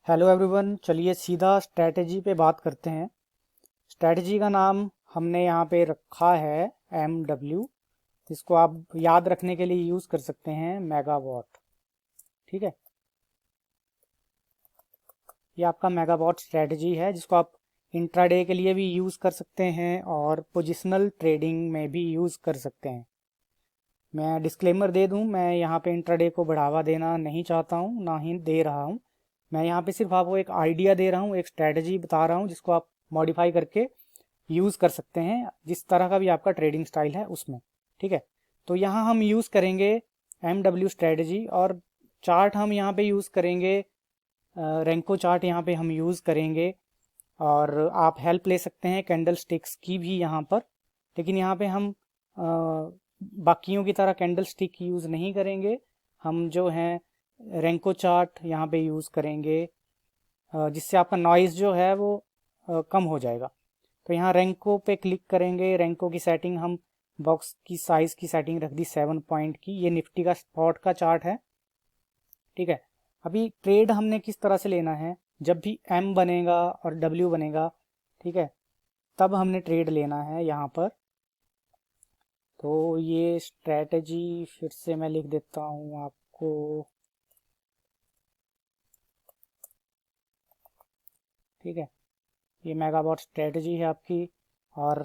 Hello everyone, चलिए सीधा strategy पे बात करते हैं। स्ट्रैटेजी का नाम हमने यहाँ पे रखा है MW, जिसको आप याद रखने के लिए यूज़ कर सकते हैं मेगावाट। ठीक है, ये आपका मेगावाट स्ट्रैटेजी है जिसको आप इंट्राडे के लिए भी यूज़ कर सकते हैं और पोजिशनल ट्रेडिंग में भी यूज़ कर सकते हैं। मैं डिस्क्लेमर दे दूं, मैं यहाँ पे इंट्राडे को बढ़ावा देना नहीं चाहता हूँ, ना ही दे रहा हूँ। मैं यहाँ पे सिर्फ आपको एक आइडिया दे रहा हूँ, एक स्ट्रैटेजी बता रहा हूँ जिसको आप मॉडिफाई करके यूज़ कर सकते हैं जिस तरह का भी आपका ट्रेडिंग स्टाइल है उसमें। ठीक है, तो यहाँ हम यूज़ करेंगे MW स्ट्रैटेजी और चार्ट हम यहाँ पे यूज़ करेंगे, रेंको चार्ट यहाँ पे हम यूज़ करेंगे। और आप हेल्प ले सकते हैं कैंडल स्टिक्स की भी यहाँ पर, लेकिन यहाँ पे हम बाकियों की तरह कैंडल स्टिक यूज़ नहीं करेंगे। हम जो हैं रेंको चार्ट यहाँ पे यूज़ करेंगे, जिससे आपका नॉइज़ जो है वो कम हो जाएगा। तो यहाँ रेंको पे क्लिक करेंगे। रेंको की सेटिंग हम बॉक्स की साइज़ की सेटिंग रख दी 7 पॉइंट की। ये निफ्टी का स्पॉट का चार्ट है। ठीक है, अभी ट्रेड हमने किस तरह से लेना है, जब भी M बनेगा और W बनेगा, ठीक है, तब हमने ट्रेड लेना है यहाँ पर। तो ये स्ट्रैटेजी फिर से मैं लिख देता हूँ आपको। ठीक है, ये मेगावाट स्ट्रैटेजी है आपकी। और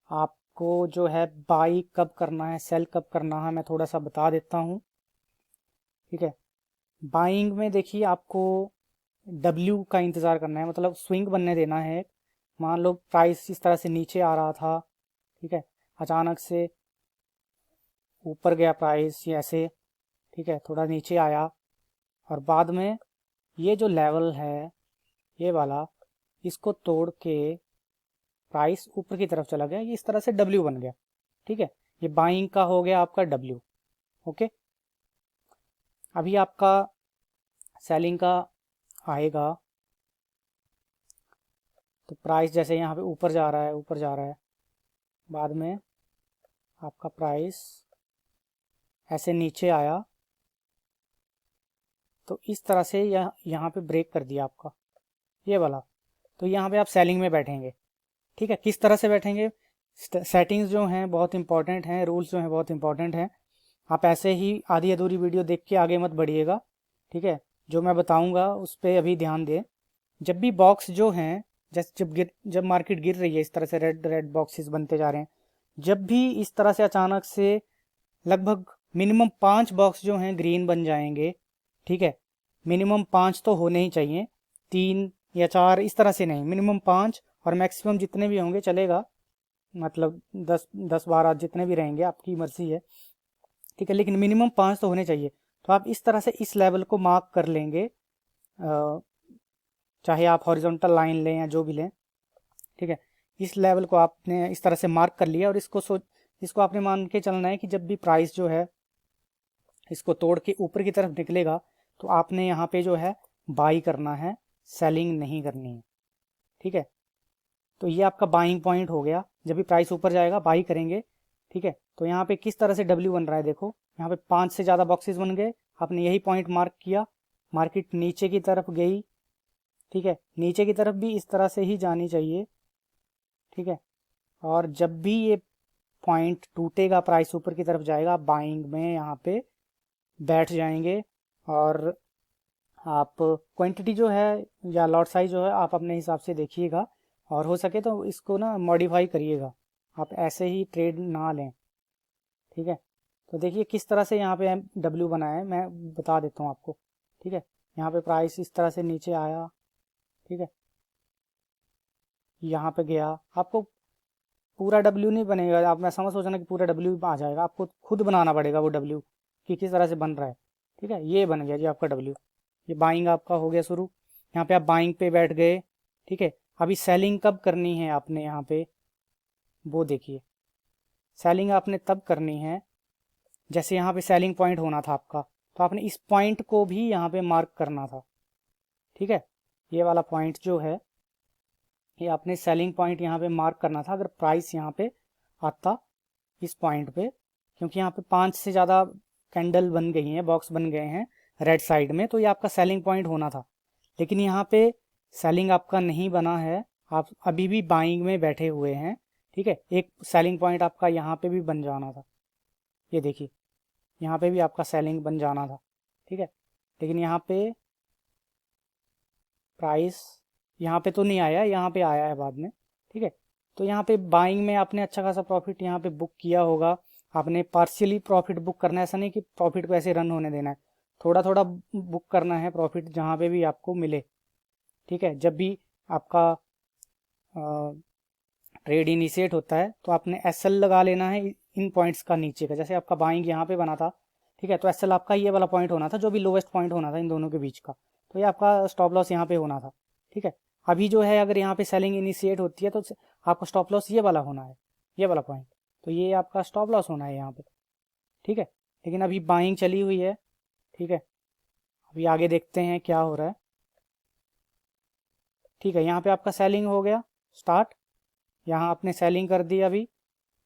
आपको जो है बाई कब करना है, सेल कब करना है, मैं थोड़ा सा बता देता हूँ। ठीक है, बाइंग में देखिए आपको W का इंतज़ार करना है, मतलब स्विंग बनने देना है। मान लो प्राइस इस तरह से नीचे आ रहा था, ठीक है, अचानक से ऊपर गया प्राइस ये ऐसे, ठीक है, थोड़ा नीचे आया और बाद में ये जो लेवल है ये वाला, इसको तोड़ के प्राइस ऊपर की तरफ चला गया, ये इस तरह से W बन गया। ठीक है, ये बाइंग का हो गया आपका W। ओके, अभी आपका सेलिंग का आएगा तो प्राइस जैसे यहाँ पे ऊपर जा रहा है, ऊपर जा रहा है, बाद में आपका प्राइस ऐसे नीचे आया तो इस तरह से यहाँ पे ब्रेक कर दिया आपका ये वाला। तो यहाँ पे आप सेलिंग में बैठेंगे। ठीक है, किस तरह से बैठेंगे, सेटिंग्स जो हैं बहुत इंपॉर्टेंट हैं, रूल्स जो हैं बहुत इंपॉर्टेंट हैं। आप ऐसे ही आधी अधूरी वीडियो देख के आगे मत बढ़िएगा। ठीक है, जो मैं बताऊंगा उस पर अभी ध्यान दें। जब भी बॉक्स जो हैं, जैसे जब मार्केट गिर रही है, इस तरह से रेड रेड बॉक्सेस बनते जा रहे हैं, जब भी इस तरह से अचानक से लगभग मिनिमम 5 बॉक्स जो हैं ग्रीन बन जाएंगे। ठीक है, मिनिमम 5 तो होने ही चाहिए, 3 या 4 इस तरह से नहीं, मिनिमम 5। और मैक्सिमम जितने भी होंगे चलेगा, मतलब 10-12 जितने भी रहेंगे आपकी मर्जी है। ठीक है, लेकिन मिनिमम 5 तो होने चाहिए। तो आप इस तरह से इस लेवल को मार्क कर लेंगे, चाहे आप हॉरिजॉन्टल लाइन लें या जो भी लें। ठीक है, इस लेवल को आपने इस तरह से मार्क कर लिया और इसको आपने मान के चलना है कि जब भी प्राइस जो है इसको तोड़ के ऊपर की तरफ निकलेगा तो आपने यहाँ पे जो है बाई करना है, सेलिंग नहीं करनी है। ठीक है, तो ये आपका बाइंग पॉइंट हो गया, जब भी प्राइस ऊपर जाएगा बाई करेंगे। ठीक है, तो यहाँ पे किस तरह से W बन रहा है, देखो यहाँ पे 5 से ज़्यादा बॉक्सेस बन गए, आपने यही पॉइंट मार्क किया, मार्केट नीचे की तरफ गई। ठीक है, नीचे की तरफ भी इस तरह से ही जानी चाहिए। ठीक है, और जब भी ये पॉइंट टूटेगा प्राइस ऊपर की तरफ जाएगा, बाइंग में यहाँ पे बैठ जाएंगे। और आप क्वांटिटी जो है या लॉट साइज जो है आप अपने हिसाब से देखिएगा, और हो सके तो इसको ना मॉडिफाई करिएगा, आप ऐसे ही ट्रेड ना लें। ठीक है, तो देखिए किस तरह से यहाँ पे W बना है, मैं बता देता हूँ आपको। ठीक है, यहाँ पे प्राइस इस तरह से नीचे आया। ठीक है, यहाँ पे गया, आपको पूरा W नहीं बनेगा, आप मैं समझ सोचना कि पूरा W आ जाएगा, आपको खुद बनाना पड़ेगा वो W कि किस तरह से बन रहा है। ठीक है, ये बन गया जी आपका W, ये बाइंग आपका हो गया शुरू। यहाँ पे आप बाइंग पे बैठ गए। ठीक है, अभी सेलिंग कब करनी है आपने यहाँ पे, वो देखिए। सेलिंग आपने तब करनी है जैसे यहाँ पे सेलिंग पॉइंट होना था आपका, तो आपने इस पॉइंट को भी यहाँ पे मार्क करना था। ठीक है, ये वाला पॉइंट जो है ये आपने सेलिंग पॉइंट यहाँ पे मार्क करना था अगर प्राइस यहाँ पे आता इस पॉइंट पे, क्योंकि यहाँ पे 5 से ज़्यादा कैंडल बन गई हैं, बॉक्स बन गए हैं रेड साइड में, तो ये आपका सेलिंग पॉइंट होना था। लेकिन यहाँ पे सेलिंग आपका नहीं बना है, आप अभी भी बाइंग में बैठे हुए हैं। ठीक है, एक सेलिंग पॉइंट आपका यहाँ पे भी बन जाना था, ये देखिए यहाँ पे भी आपका सेलिंग बन जाना था। ठीक है, लेकिन यहाँ पे प्राइस यहाँ पे तो नहीं आया, यहाँ पे आया है बाद में। ठीक है, तो यहाँ पे बाइंग में आपने अच्छा खासा प्रॉफिट यहाँ पे बुक किया होगा। आपने पार्शियली प्रॉफिट बुक करना है, ऐसा नहीं कि प्रॉफिट को ऐसे रन होने देना है, थोड़ा थोड़ा बुक करना है प्रॉफिट जहाँ पे भी आपको मिले। ठीक है, जब भी आपका ट्रेड इनिशिएट होता है तो आपने एस एल लगा लेना है इन पॉइंट्स का नीचे का। जैसे आपका बाइंग यहाँ पे बना था, ठीक है, तो एस एल आपका ये वाला पॉइंट होना था जो भी लोवेस्ट पॉइंट होना था इन दोनों के बीच का, तो ये आपका स्टॉप लॉस यहाँ पे होना था। ठीक है, अभी जो है अगर यहाँ पे सेलिंग इनिशिएट होती है तो आपका स्टॉप लॉस ये वाला होना है, ये वाला पॉइंट, तो ये आपका स्टॉप लॉस होना है यहाँ पे। ठीक है, लेकिन अभी बाइंग चली हुई है। ठीक है, अभी आगे देखते हैं क्या हो रहा है। ठीक है, यहाँ पे आपका सेलिंग हो गया स्टार्ट, यहाँ आपने सेलिंग कर दी। अभी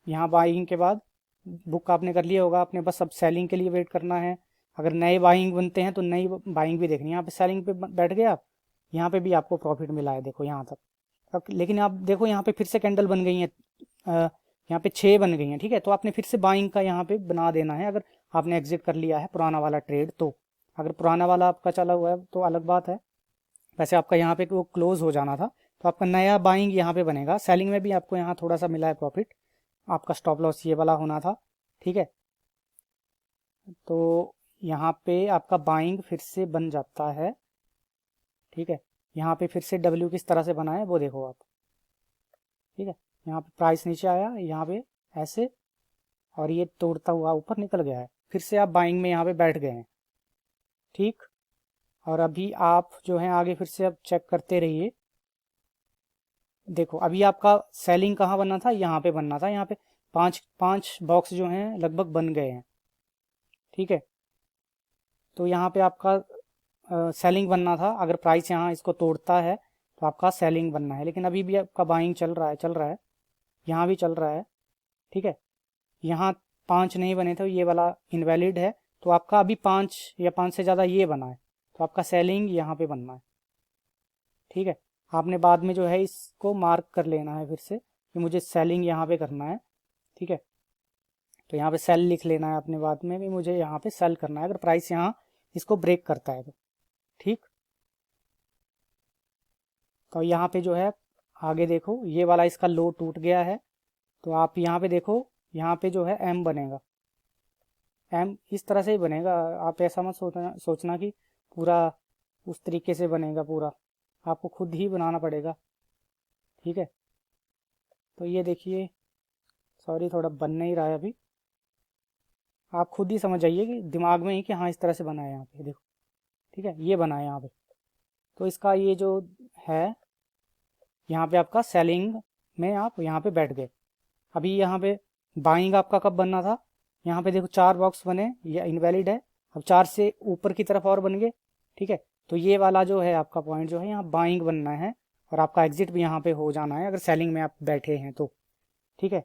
यहाँ बाइंग के बाद बुक आपने कर लिया होगा, आपने बस अब सेलिंग के लिए वेट करना है। अगर नए बाइंग बनते हैं तो नई बाइंग भी देखनी है। यहाँ पे सेलिंग पे बैठ गए आप, यहाँ पे भी आपको प्रॉफिट मिला है, देखो यहाँ तक। अब लेकिन आप देखो यहाँ पे फिर से कैंडल बन गई हैं, यहाँ पे 6 बन गई हैं। ठीक है, तो आपने फिर से बाइंग का यहाँ पे बना देना है अगर आपने एग्जिट कर लिया है पुराना वाला ट्रेड तो। अगर पुराना वाला आपका चला हुआ है तो अलग बात है, वैसे आपका यहाँ पे वो क्लोज हो जाना था, तो आपका नया बाइंग यहाँ पे बनेगा। सेलिंग में भी आपको यहाँ थोड़ा सा मिला है प्रॉफिट, आपका स्टॉप लॉस ये वाला होना था। ठीक है, तो यहाँ पे आपका बाइंग फिर से बन जाता है। ठीक है, यहाँ पे फिर से डब्ल्यू किस तरह से बना है वो देखो आप। ठीक है, यहाँ पे प्राइस नीचे आया, यहाँ पे ऐसे, और ये तोड़ता हुआ ऊपर निकल गया है, फिर से आप बाइंग में यहाँ पे बैठ गए हैं। ठीक, और अभी आप जो है आगे फिर से अब चेक करते रहिए। देखो अभी आपका सेलिंग कहाँ बनना था, यहाँ पे बनना था, यहाँ पे पांच पांच बॉक्स जो हैं लगभग बन गए हैं। ठीक है, तो यहाँ पे आपका सेलिंग बनना था, अगर प्राइस यहाँ इसको तोड़ता है तो आपका सेलिंग बनना है, लेकिन अभी भी आपका बाइंग चल रहा है, चल रहा है, यहाँ भी चल रहा है। ठीक है, यहाँ 5 नहीं बने थे, ये वाला इनवैलिड है, तो आपका अभी 5 या 5 से ज़्यादा ये बना है, तो आपका सेलिंग यहाँ पे बनना है। ठीक है, आपने बाद में जो है इसको मार्क कर लेना है फिर से कि मुझे सेलिंग यहाँ पे करना है। ठीक है, तो यहाँ पे सेल लिख लेना है अपने, बाद में भी मुझे यहाँ पे सेल करना है अगर प्राइस यहाँ इसको ब्रेक करता है तो। ठीक, तो यहाँ पे जो है आगे देखो ये वाला इसका लो टूट गया है, तो आप यहाँ पे देखो, यहाँ पे जो है एम बनेगा, एम इस तरह से ही बनेगा। आप ऐसा मत सोचना कि पूरा उस तरीके से बनेगा, पूरा आपको खुद ही बनाना पड़ेगा। ठीक है, तो ये देखिए, सॉरी थोड़ा बन नहीं रहा है अभी, आप खुद ही समझ जाइए कि दिमाग में ही कि हाँ इस तरह से बना है यहाँ पे देखो। ठीक है, ये बना है यहाँ पे, तो इसका ये जो है यहाँ पे आपका सेलिंग में आप यहाँ पे बैठ गए। अभी यहाँ पे बाइंग आपका कब बनना था, यहाँ पे देखो 4 बॉक्स बने, ये इनवैलिड है, अब 4 से ऊपर की तरफ और बन गए। ठीक है, तो ये वाला जो है आपका पॉइंट जो है यहाँ बाइंग बनना है, और आपका एग्जिट भी यहाँ पे हो जाना है अगर सेलिंग में आप बैठे हैं तो। ठीक है,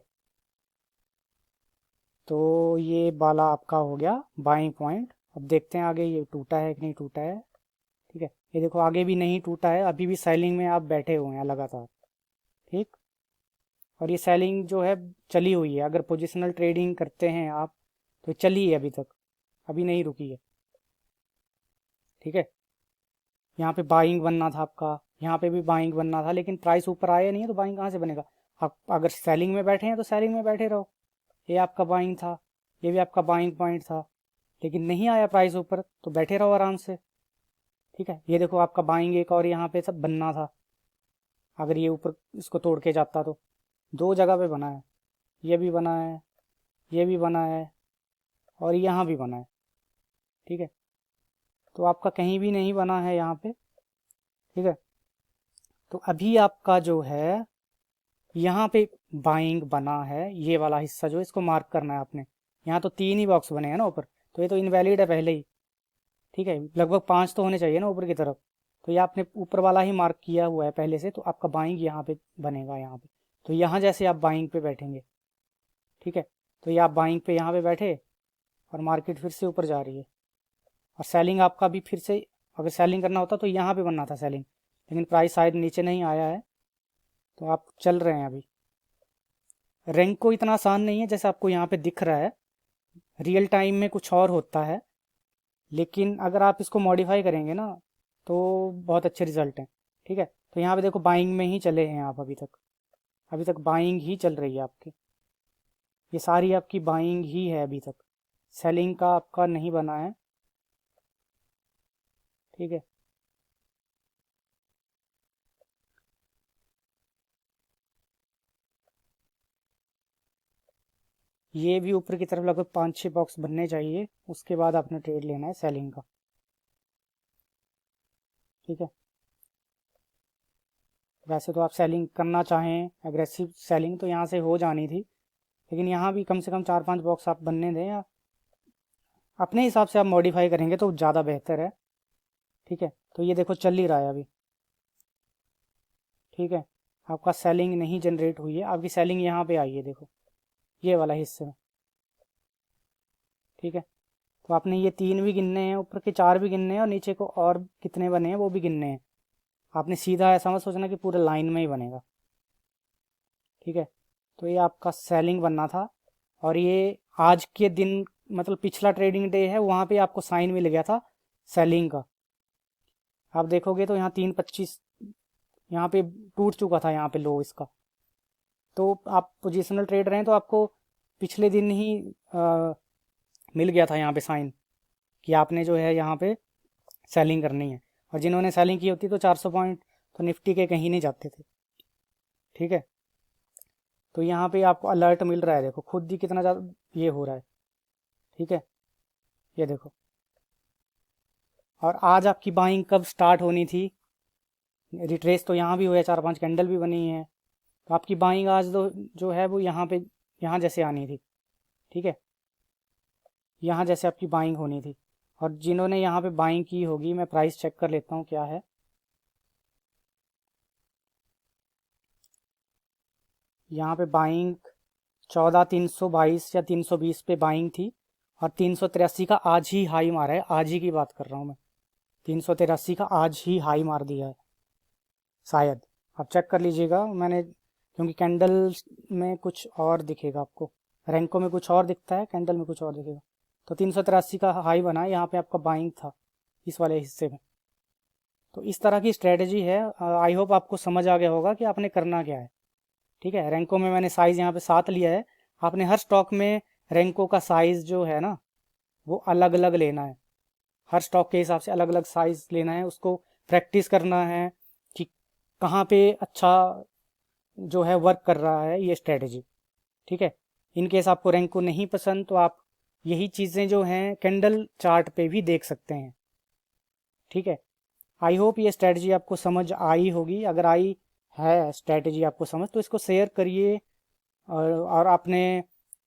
तो ये वाला आपका हो गया बाइंग पॉइंट। अब देखते हैं आगे ये टूटा है कि नहीं टूटा है। ठीक है, ये देखो आगे भी नहीं टूटा है, अभी भी सेलिंग में आप बैठे हुए हैं लगातार। ठीक, और ये सेलिंग जो है चली हुई है, अगर पोजिशनल ट्रेडिंग करते हैं आप तो चली है अभी तक, अभी नहीं रुकी है। ठीक है, यहाँ पे बाइंग बनना था आपका, यहाँ पे भी बाइंग बनना था, लेकिन प्राइस ऊपर आया नहीं है तो बाइंग कहाँ से बनेगा। आप अगर सेलिंग में बैठे हैं तो सेलिंग में बैठे रहो, ये आपका बाइंग था, ये भी आपका बाइंग पॉइंट था, लेकिन नहीं आया प्राइस ऊपर तो बैठे रहो आराम से। ठीक है, ये देखो आपका बाइंग एक और यहाँ पे सब बनना था, अगर ये ऊपर इसको तोड़ के जाता तो 2 जगह पे बना है, ये भी बना है, ये भी बना है, और यहाँ भी बना है। ठीक है, तो आपका कहीं भी नहीं बना है यहाँ पे। ठीक है, तो अभी आपका जो है यहाँ पे बाइंग बना है, ये वाला हिस्सा जो इसको मार्क करना है आपने। यहाँ तो 3 ही बॉक्स बने हैं ना ऊपर, तो ये तो इनवैलिड है पहले ही। ठीक है, लगभग 5 तो होने चाहिए ना ऊपर की तरफ, तो ये आपने ऊपर वाला ही मार्क किया हुआ है पहले से, तो आपका बाइंग यहाँ पे बनेगा यहाँ पे। तो यहाँ जैसे आप बाइंग पे बैठेंगे, ठीक है, तो ये आप बाइंग पे यहाँ पे बैठे और मार्केट फिर से ऊपर जा रही है, और सेलिंग आपका भी फिर से अगर सेलिंग करना होता तो यहाँ पे बनना था सेलिंग, लेकिन प्राइस शायद नीचे नहीं आया है, तो आप चल रहे हैं अभी। रैंक को इतना आसान नहीं है जैसे आपको यहाँ पे दिख रहा है, रियल टाइम में कुछ और होता है, लेकिन अगर आप इसको मॉडिफाई करेंगे ना तो बहुत अच्छे रिजल्ट हैं। ठीक है, तो यहाँ पे देखो बाइंग में ही चले हैं आप अभी तक बाइंग ही चल रही है आपकी, ये सारी आपकी बाइंग ही है अभी तक, सेलिंग का आपका नहीं बना है। ठीक है, ये भी ऊपर की तरफ लगभग 5-6 बॉक्स बनने चाहिए, उसके बाद आपने ट्रेड लेना है सेलिंग का। ठीक है, वैसे तो आप सेलिंग करना चाहें एग्रेसिव सेलिंग तो यहाँ से हो जानी थी, लेकिन यहाँ भी कम से कम 4-5 बॉक्स आप बनने दें, या अपने हिसाब से आप मॉडिफाई करेंगे तो ज़्यादा बेहतर है। ठीक है, तो ये देखो चल ही रहा है अभी। ठीक है, आपका सेलिंग नहीं जनरेट हुई है, आपकी सेलिंग यहाँ पे आई है देखो, ये वाला हिस्से में। ठीक है, तो आपने ये 3 भी गिनने हैं, ऊपर के 4 भी गिनने हैं, और नीचे को और कितने बने हैं वो भी गिनने हैं। आपने सीधा ऐसा मत सोचना कि पूरे लाइन में ही बनेगा। ठीक है, तो ये आपका सेलिंग बनना था, और ये आज के दिन मतलब पिछला ट्रेडिंग डे है, वहाँ पे आपको साइन मिल गया था सेलिंग का। आप देखोगे तो यहाँ 3.25 यहाँ पे टूट चुका था, यहाँ पे लो इसका। तो आप पोजिशनल ट्रेड रहे हैं तो आपको पिछले दिन ही मिल गया था यहाँ पे साइन कि आपने जो है यहाँ पे सेलिंग करनी है, और जिन्होंने सेलिंग की होती तो 400 पॉइंट तो निफ्टी के कहीं नहीं जाते थे। ठीक है, तो यहाँ पे आपको अलर्ट मिल रहा है, देखो खुद ही कितना ज़्यादा ये हो रहा है। ठीक है, ये देखो, और आज आपकी बाइंग कब स्टार्ट होनी थी, रिट्रेस तो यहाँ भी हुआ है, 4-5 कैंडल भी बनी है, तो आपकी बाइंग आज तो जो है वो यहाँ पे यहाँ जैसे आनी थी। ठीक है, यहाँ जैसे आपकी बाइंग होनी थी, और जिन्होंने यहाँ पे बाइंग की होगी, मैं प्राइस चेक कर लेता हूँ क्या है। यहाँ पे बाइंग 14,322 या 320 पे बाइंग थी, और 383 का आज ही हाई मारा है, आज ही की बात कर रहा हूँ मैं, 383 का आज ही हाई मार दिया है शायद। आप चेक कर लीजिएगा, मैंने क्योंकि कैंडल में कुछ और दिखेगा आपको, रैंकों में कुछ और दिखता है, कैंडल में कुछ और दिखेगा। तो 383 का हाई बना है, यहाँ पे आपका बाइंग था इस वाले हिस्से में। तो इस तरह की स्ट्रेटजी है, आई होप आपको समझ आ गया होगा कि आपने करना क्या है। ठीक है, रैंकों में मैंने साइज़ यहाँ पे 7 लिया है, आपने हर स्टॉक में रैंकों का साइज़ जो है ना वो अलग अलग लेना है, हर स्टॉक के हिसाब से अलग अलग साइज़ लेना है, उसको प्रैक्टिस करना है कि कहाँ पे अच्छा जो है वर्क कर रहा है ये स्ट्रेटजी। ठीक है, इन केस आपको रैंको नहीं पसंद तो आप यही चीज़ें जो हैं कैंडल चार्ट पे भी देख सकते हैं। ठीक है, आई होप ये स्ट्रेटजी आपको समझ आई होगी, अगर आई है स्ट्रेटजी आपको समझ तो इसको शेयर करिए, और अपने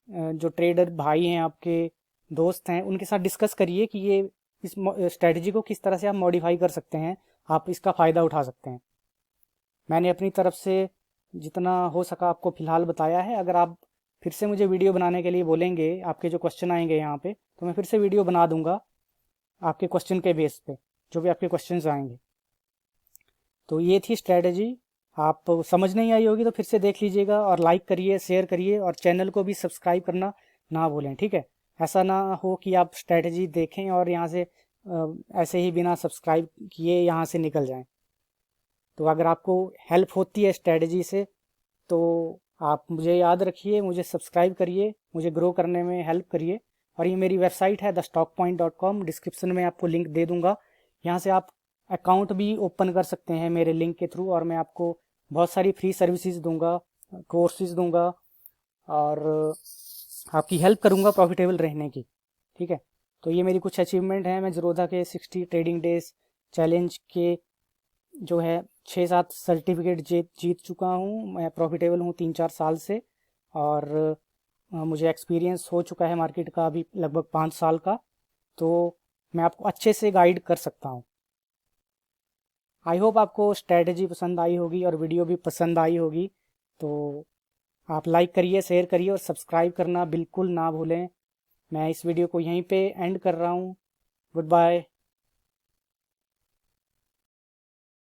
जो ट्रेडर भाई हैं आपके दोस्त हैं उनके साथ डिस्कस करिए कि ये इस स्ट्रेटजी को किस तरह से आप मॉडिफाई कर सकते हैं, आप इसका फ़ायदा उठा सकते हैं। मैंने अपनी तरफ से जितना हो सका आपको फ़िलहाल बताया है, अगर आप फिर से मुझे वीडियो बनाने के लिए बोलेंगे, आपके जो क्वेश्चन आएंगे यहाँ पे, तो मैं फिर से वीडियो बना दूंगा आपके क्वेश्चन के बेस पे, जो भी आपके क्वेश्चंस आएंगे। तो ये थी स्ट्रेटजी, आप समझ नहीं आई होगी तो फिर से देख लीजिएगा, और लाइक करिए, शेयर करिए, और चैनल को भी सब्सक्राइब करना ना भूलें। ठीक है, ऐसा ना हो कि आप स्ट्रेटजी देखें और यहाँ से ऐसे ही बिना सब्सक्राइब किए यहाँ से निकल जाएं। तो अगर आपको हेल्प होती है स्ट्रेटजी से तो आप मुझे याद रखिए, मुझे सब्सक्राइब करिए, मुझे ग्रो करने में हेल्प करिए। और ये मेरी वेबसाइट है thestockpoint.com, डिस्क्रिप्शन में आपको लिंक दे दूंगा, यहाँ से आप अकाउंट भी ओपन कर सकते हैं मेरे लिंक के थ्रू, और मैं आपको बहुत सारी फ्री सर्विसेज दूंगा, कोर्सेज दूंगा, और आपकी हेल्प करूंगा प्रॉफिटेबल रहने की। ठीक है, तो ये मेरी कुछ अचीवमेंट है, मैं ज़ीरोधा के 60 ट्रेडिंग डेज चैलेंज के जो है 6-7 सर्टिफिकेट जीत चुका हूँ, मैं प्रॉफिटेबल हूँ 3-4 साल से, और मुझे एक्सपीरियंस हो चुका है मार्केट का अभी लगभग 5 साल का, तो मैं आपको अच्छे से गाइड कर सकता हूँ। आई होप आपको स्ट्रेटजी पसंद आई होगी और वीडियो भी पसंद आई होगी, तो आप लाइक करिए, शेयर करिए, और सब्सक्राइब करना बिल्कुल ना भूलें। मैं इस वीडियो को यहीं पे एंड कर रहा हूँ। Good bye.